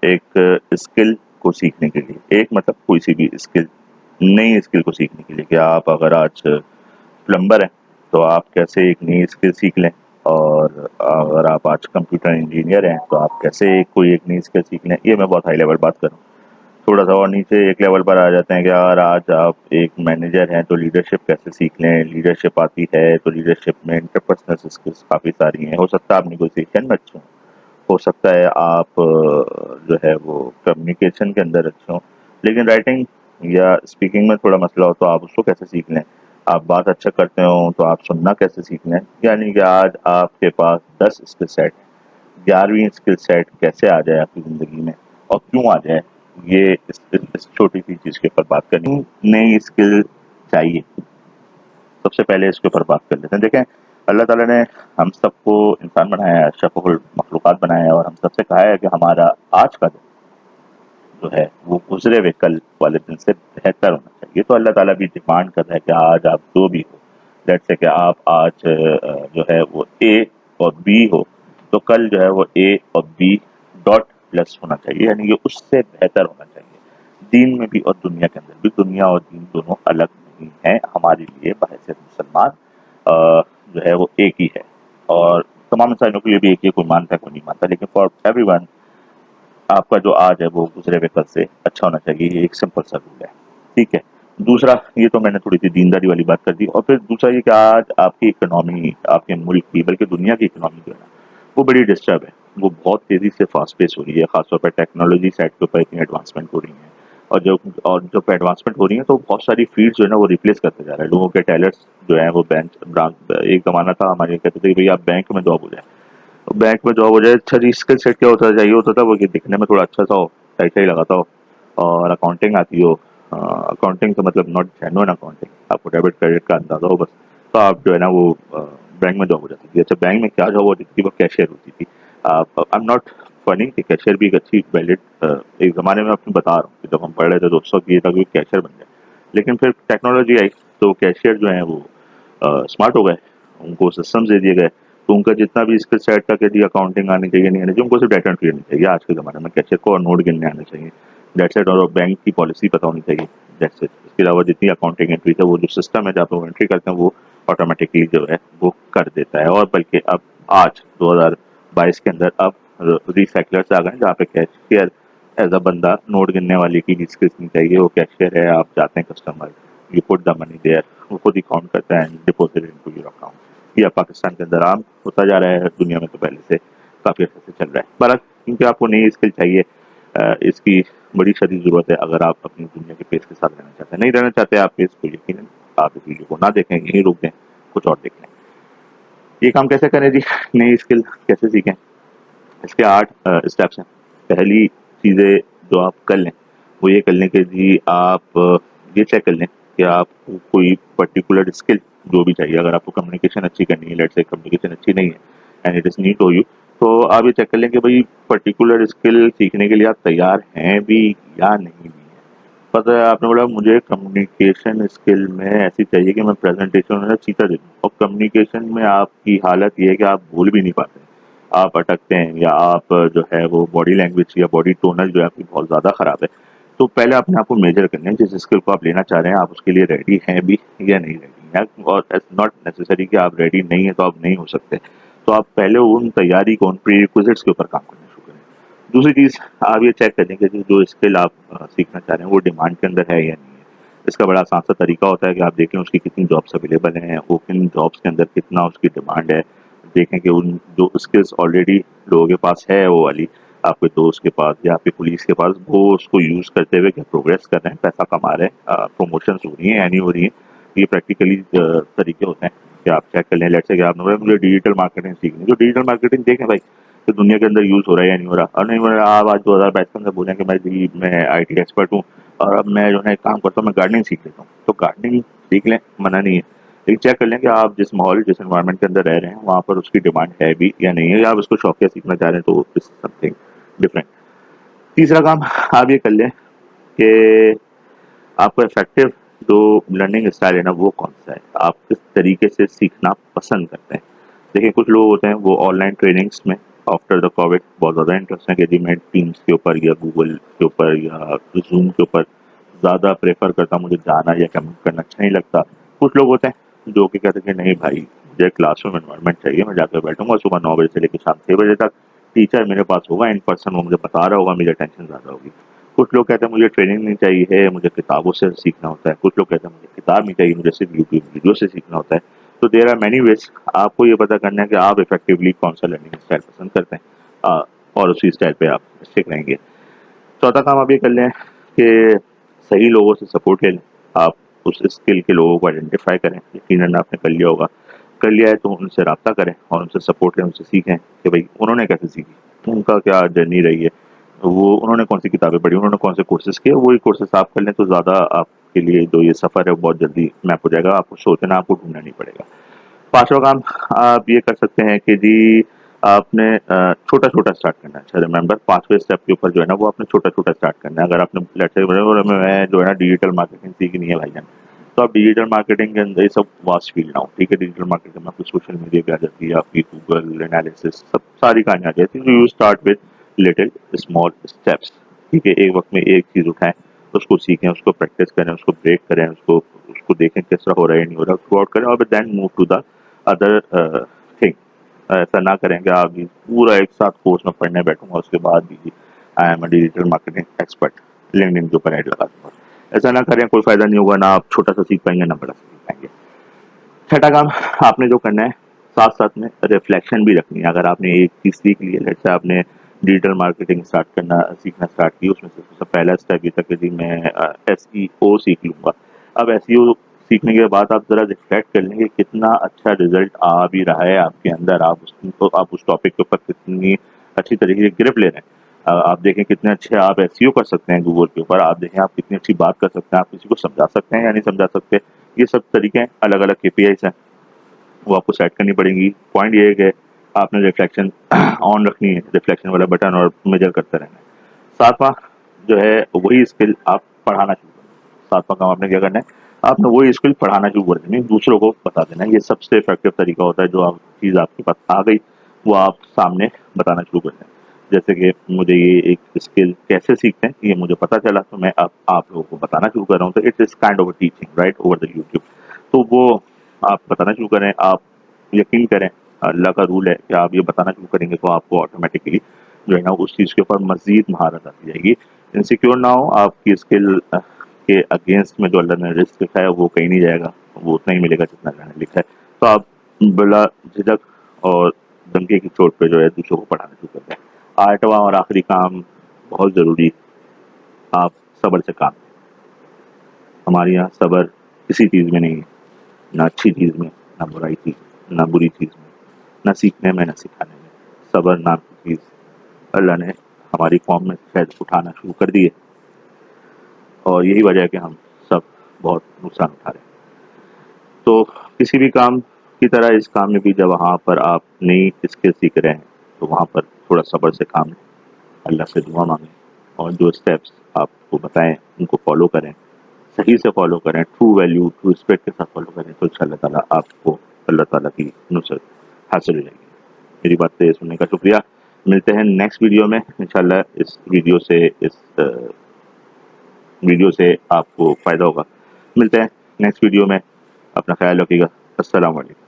एक स्किल को सीखने के लिए, एक मतलब कोई सी भी स्किल, नई स्किल को सीखने के लिए कि आप अगर आज प्लम्बर हैं, तो आप कैसे एक नई स्किल सीख लें, और अगर आप आज कंप्यूटर इंजीनियर हैं, तो आप कैसे कोई एक नई स्किल सीख लें। ये मैं बहुत हाई लेवल बात कर रहा हूँ। थोड़ा-सा और नीचे एक लेवल पर आ जाते हैं कि यार आज आप एक मैनेजर हैं, तो लीडरशिप कैसे सीख लें, लीडरशिप आती है, तो लीडरशिप में इंटरपर्सनल स्किल्स काफ़ी सारी हैं। हो सकता है आप नेगोशिएशन में अच्छे हों, हो सकता है आप जो है वो कम्युनिकेशन के अंदर अच्छे हों, लेकिन राइटिंग या स्पीकिंग में थोड़ा मसला हो तो आप उसको कैसे सीख लें। आप बात अच्छा करते हो तो आप सुनना कैसे सीख लें। यानी कि आज आपके पास 10 स्किल सेट, 11वीं स्किल सेट कैसे आ जाए आपकी ज़िंदगी में और क्यों आ जाए, ये इस छोटी-सी चीज़ के ऊपर बात करनी। नई स्किल चाहिए, सबसे पहले इसके ऊपर बात कर लेते हैं। देखें, अल्लाह ताला ने हम सबको इंसान बनाया है, अशरफुल मखलूक़ात बनाया है, और हम सबसे कहा है कि हमारा आज का दिन जो है वो गुज़रे हुए कल वाले दिन से बेहतर होना चाहिए। तो अल्लाह ताला भी डिमांड कर रहा है कि आज आप जो भी हो, लेट्स से कि आप आज जो है वो ए और बी हो, तो कल जो है वो ए और बी डॉट प्लस होना चाहिए, यानी कि उससे बेहतर होना चाहिए। दीन में भी और दुनिया के अंदर भी, दुनिया और दीन दोनों अलग नहीं हैं हमारे लिए। बहैसियत मुसलमान जो है वो एक ही है, और तमाम इंसानों के लिए भी एक ही, कोई मानता है कोई नहीं मानता, लेकिन फॉर एवरीवन आपका जो आज है वो गुज़रे हुए कल से अच्छा होना चाहिए। ये एक सिंपल सा रूल है, ठीक है। दूसरा, ये तो मैंने थोड़ी-सी दीनदारी वाली बात कर दी, और फिर दूसरा ये कि आज आपकी इकोनॉमी, आपके मुल्क की, बल्कि दुनिया की इकोनॉमी जो है ना, वो बड़ी डिस्टर्ब है। वो बहुत तेज़ी से फ़ास्ट पेस हो रही है, ख़ास तौर पे टेक्नोलॉजी साइड के ऊपर इतनी एडवांसमेंट हो रही हैं, और जब एडवांसमेंट हो रही है तो बहुत सारी फ़ील्ड्स जो है ना वो रिप्लेस करते जा रहा है। लोगों के टैलेंट्स जो हैं वो एक ज़माना था हमारे, कहते थे कि भई आप बैंक में जॉब हो जाए। बैंक में जॉब हो जाए, अच्छा जी, स्किल सेट क्या होता चाहिए होता था वो, कि दिखने में थोड़ा अच्छा सा हो, सही-सही लगाता हो, और अकाउंटिंग आती हो। अकाउंटिंग का मतलब नॉट जेन्युइन अकाउंटिंग, आपको डेबिट क्रेडिट का अंदाज़ा हो बस, तो आप जो है ना वो बैंक में जॉब हो जाती थी। अच्छा, बैंक में क्या जॉब होती थी? वो कैशियर होती थी। आई एम नॉट फनी कि कैशियर भी एक अच्छी वैलिड एक ज़माने में आपको बता रहा हूँ कि जब हम पढ़ रहे थे तो उस वक़्त ये था कि कैशियर बन जाए। लेकिन फिर टेक्नोलॉजी आई, तो कैशियर जो हैं वो स्मार्ट हो गए, उनको सिस्टम्स दे दिए गए, तो उनका जितना भी स्किल सेट था कि जी अकाउंटिंग आनी चाहिए, नहीं आनी चाहिए, उनको सिर्फ डेटा एंट्री आनी चाहिए आज के ज़माने में। कैशियर को और नोट गिनने आने चाहिए, दैट्स इट, और बैंक की पॉलिसी पता होनी चाहिए, दैट्स इट। इसके अलावा जितनी अकाउंटिंग एंट्री है, वो जो सिस्टम है जहाँ पे वो एंट्री करते हैं, वो ऑटोमेटिकली जो है वो कर देता है। और बल्कि अब आज 2022 के अंदर अब रिसाइक्लर्स आ गए हैं, जहाँ पे कैशियर एज अ बंदा, नोट गिनने वाले की भी स्किल्स नहीं चाहिए, वो कैशियर है, आप जाते हैं customer, you put the money there, वो खुद ही काउंट करता है and deposit into your account. ये अब पाकिस्तान के अंदर आम होता जा रहा है, दुनिया में तो पहले से काफ़ी अर्से से चल रहा है। बहरहाल, क्योंकि आपको नई स्किल चाहिए, इसकी बड़ी शदीद ज़रूरत है अगर आप अपनी दुनिया के पेस के साथ रहना चाहते हैं। नहीं रहना चाहते आप पेस को, यकीनन आप इस वीडियो को ना देखें, यहीं रोक दें, कुछ और देख लें। ये काम कैसे करें जी? नई स्किल कैसे सीखें? इसके 8 स्टेप्स हैं। पहली चीज़ें जो आप कर लें, वो ये कर लें कि जी आप ये चेक कर लें कि आपको कोई पर्टिकुलर स्किल जो भी चाहिए, अगर आपको कम्युनिकेशन अच्छी करनी है, लेट्स से कम्युनिकेशन अच्छी नहीं है and it is need to you, तो आप ये चेक कर लें कि भई पर्टिकुलर स्किल सीखने के लिए आप तैयार हैं भी या नहीं भी हैं। पता है, आपने बोला मुझे कम्युनिकेशन स्किल में ऐसी चाहिए कि मैं प्रेज़ेंटेशन में ना सीधा दे दूँ, और कम्युनिकेशन में आपकी हालत ये है कि आप बोल भी नहीं पाते। आप अटकते हैं, या आप जो है वो बॉडी लैंग्वेज या बॉडी टोनल जो है आपकी बहुत ज़्यादा ख़राब है। तो पहले अपने आप को मेजर कर लें, जिस स्किल को आप लेना चाह रहे हैं, आप उसके लिए रेडी हैं भी या नहीं रेडी हैं, और इट्स नॉट नेसेसरी कि आप रेडी नहीं हैं तो आप नहीं हो सकते। तो आप पहले उन तैयारी को, उन प्रीरिक्विज़िट्स के ऊपर काम करना शुरू करें। दूसरी चीज़, आप ये चेक करें कि जो स्किल आप सीखना चाह रहे हैं वो डिमांड के अंदर है या नहीं है। इसका बड़ा आसान सा तरीका होता है कि आप देखें उसकी कितनी जॉब्स अवेलेबल हैं, ओपन जॉब्स के अंदर कितना उसकी डिमांड है। देखें कि उन जो स्किल्स ऑलरेडी लोगों के पास है, वो वाली आपके दोस्त के पास या आपके पुलिस के पास, वो उसको यूज़ करते हुए क्या प्रोग्रेस कर रहे हैं, पैसा कमा रहे हैं, प्रमोशंस हो रही हैं या नहीं हो रही हैं। ये प्रैक्टिकली तरीके होते हैं कि आप चेक कर लें। लेट्स से कि आपने बोला मुझे डिजिटल मार्केटिंग सीखनी है, जो डिजिटल मार्केटिंग देखें भाई कि दुनिया के अंदर यूज़ हो रहा है या नहीं हो रहा। और नहीं हो रहा, आप आज 2022 के अंदर बोलें कि मैं आईटी एक्सपर्ट हूँ और अब मैं जो है एक काम करता हूँ, मैं गार्डनिंग सीख लेता हूँ, तो गार्डनिंग सीख लें, मना नहीं है। लेकिन चेक कर लें कि आप जिस माहौल, जिस एनवायरनमेंट के अंदर रह रहे हैं, वहाँ पर उसकी डिमांड है भी या नहीं है, या आप उसको शौकिया सीखना चाह रहे हैं, तो इट्स समथिंग डिफरेंट। तीसरा काम आप ये कर लें कि आपका इफ़ेक्टिव जो लर्निंग स्टाइल है ना, वो कौन-सा है? आप किस तरीके से सीखना पसंद करते हैं? देखिए, कुछ लोग होते हैं वो ऑनलाइन ट्रेनिंग्स में आफ्टर द कोविड बहुत ज़्यादा इंटरेस्ट है कि जी मैं टीम्स के ऊपर या गूगल के ऊपर या जूम के ऊपर ज़्यादा प्रेफर करता हूँ, मुझे जाना या कमेंट करना अच्छा नहीं लगता। कुछ लोग होते हैं जो कि कहते हैं कि नहीं भाई, मुझे क्लासरूम एनवायरनमेंट चाहिए, मैं जाकर बैठूंगा सुबह 9 बजे से लेकर शाम 6 बजे तक, टीचर मेरे पास होगा इन पर्सन, वो मुझे बता रहा होगा, मेरी टेंशन ज़्यादा होगी। कुछ लोग कहते हैं मुझे ट्रेनिंग नहीं चाहिए, मुझे किताबों से सीखना होता है। कुछ लोग कहते हैं मुझे किताब नहीं चाहिए, मुझे सिर्फ यूट्यूब वीडियो से सीखना होता है। तो देयर आर मैनी वेज। आपको ये पता करना है कि आप इफेक्टिवली कौन सा लर्निंग स्टाइल पसंद करते हैं, और उसी स्टाइल पे आप स्टिक रहेंगे। चौथा काम आप ये कर लें कि सही लोगों से सपोर्ट ले लें। आप उस स्किल के लोगों को आइडेंटिफाई करें, यकीनन आपने कर लिया होगा। कर लिया है तो उनसे राब्ता करें और उनसे सपोर्ट लें, उनसे सीखें कि भाई उन्होंने कैसे सीखी, उनका क्या जर्नी रही है, वो उन्होंने कौन सी किताबें पढ़ी, उन्होंने कौन से कोर्सेज किए, वही कोर्सेज आप कर लें तो ज़्यादा आपके लिए जो ये सफ़र है वो बहुत जल्दी मैप हो जाएगा। आपको सोचना, आपको ढूंढना नहीं पड़ेगा। पांचवा काम आप ये कर सकते हैं कि जी आपने छोटा छोटा स्टार्ट करना है। अच्छा रिमेंबर, पांचवें स्टेप के ऊपर जो है ना वो आपने छोटा छोटा स्टार्ट करना है। अगर आपने लेट्स से मैं जो है ना डिजिटल मार्केटिंग सीखनी है भाईजान, तो आप डिजिटल मार्केटिंग के अंदर ये सब वास्ट फील्ड ना हो, ठीक है। डिजिटल मार्केटिंग में आपकी सोशल मीडिया भी आ जाती है, आपकी गूगल एनालिसिस सब सारी कहानी आ जाती है। You start with little small steps, ठीक है। एक वक्त में एक चीज़ उठाएं, उसको सीखें, उसको प्रैक्टिस करें, उसको ब्रेक करें, उसको उसको देखें किस तरह हो रहा है नहीं हो रहा, थ्रू आउट करें और then move to the other thing. ऐसा ना करें कि आप भी पूरा एक साथ कोर्स में पढ़ने बैठूंगा उसके बाद भी I am a digital marketing expert LinkedIn के ऊपर ऐड लगा दूंगा। ऐसा ना करें, कोई फायदा नहीं होगा, ना आप छोटा सा सीख पाएंगे ना बड़ा सीख पाएंगे। छठा काम आपने जो करना है, साथ साथ में रिफ्लेक्शन भी रखनी है। अगर आपने एक चीज़ सीख ली है, जैसे आपने डिजिटल मार्केटिंग स्टार्ट करना सीखना स्टार्ट की, उसमें से सबसे पहला स्टेप ये था कि जी मैं SEO सीख लूँगा। अब SEO सीखने के बाद आप ज़रा रिफ्लेक्ट कर लेंगे कितना अच्छा रिजल्ट आ भी रहा है आपके अंदर, आप उस टॉपिक के ऊपर कितनी अच्छी तरीके से ग्रिप ले रहे हैं। आप देखें कितने अच्छे आप SEO कर सकते हैं गूगल के ऊपर, आप देखें आप कितनी अच्छी बात कर सकते हैं, आप किसी को समझा सकते हैं या नहीं समझा सकते। ये सब तरीके हैं, अलग अलग KPIs हैं, वो आपको सेट करनी पड़ेंगी। पॉइंट ये है कि आपने रिफ्लेक्शन ऑन रखनी है, रिफ्लेक्शन वाला बटन, और मेजर करते रहना है। सातवां जो है वही स्किल आप पढ़ाना शुरू करना है। सातवां काम आपने क्या करना है, आपने वही स्किल पढ़ाना शुरू कर देनी है, दूसरों को बता देना है। ये सबसे इफेक्टिव तरीका होता है, जो आप चीज़ आपके पास आ गई वो आप सामने बताना शुरू कर दें। जैसे कि मुझे ये एक स्किल कैसे सीखते हैं ये मुझे पता चला, तो मैं अब आप लोगों को बताना शुरू कर रहा हूँ। तो it is kind of a teaching right over the YouTube. तो वो आप बताना शुरू करें, आप यकीन करें, अल्लाह का रूल है कि आप ये बताना शुरू करेंगे तो आपको ऑटोमेटिकली जो है ना उस चीज़ के ऊपर मज़ीद महारत आती जाएगी। इनसिक्योर ना हो, आपकी स्किल के अगेंस्ट में जो अल्लाह ने रिस्क लिखा है वो कहीं नहीं जाएगा, वो उतना ही मिलेगा जितना अल्लाह ने लिखा है। तो आप बिला झिझक और दंगे की चोट पे जो है दूसरों को पढ़ाना शुरू करते हैं। आठवां और आखिरी काम बहुत ज़रूरी, आप सब्र से काम लें। हमारे यहाँ सब्र किसी चीज़ में नहीं है, ना अच्छी चीज़ में, ना बुराई चीज़ में, ना बुरी चीज़ में, ना सीखने में, ना सिखाने में। सब्र नाम की चीज़ अल्लाह ने हमारी कौम में शायद उठाना शुरू कर दी है, और यही वजह है कि हम सब बहुत नुकसान उठा रहे हैं। तो किसी भी काम की तरह इस काम में भी जब वहाँ पर आप नई स्किल सीख रहे हैं तो वहाँ पर थोड़ा सब्र से काम लें, अल्लाह से दुआ मांगें, और जो स्टेप्स आपको बताएं उनको फॉलो करें, सही से फॉलो करें, ट्रू वैल्यू ट्रू रिस्पेक्ट के साथ फॉलो करें, तो इंशाअल्लाह ताला आपको अल्लाह ताला की नुसरत हासिल हो जाएगी। मेरी बातें सुनने का शुक्रिया। मिलते हैं नेक्स्ट वीडियो में इंशाअल्लाह। इस वीडियो से आपको फ़ायदा होगा। मिलते हैं नेक्स्ट वीडियो में, अपना ख्याल रखिएगा। अस्सलाम वालेकुम।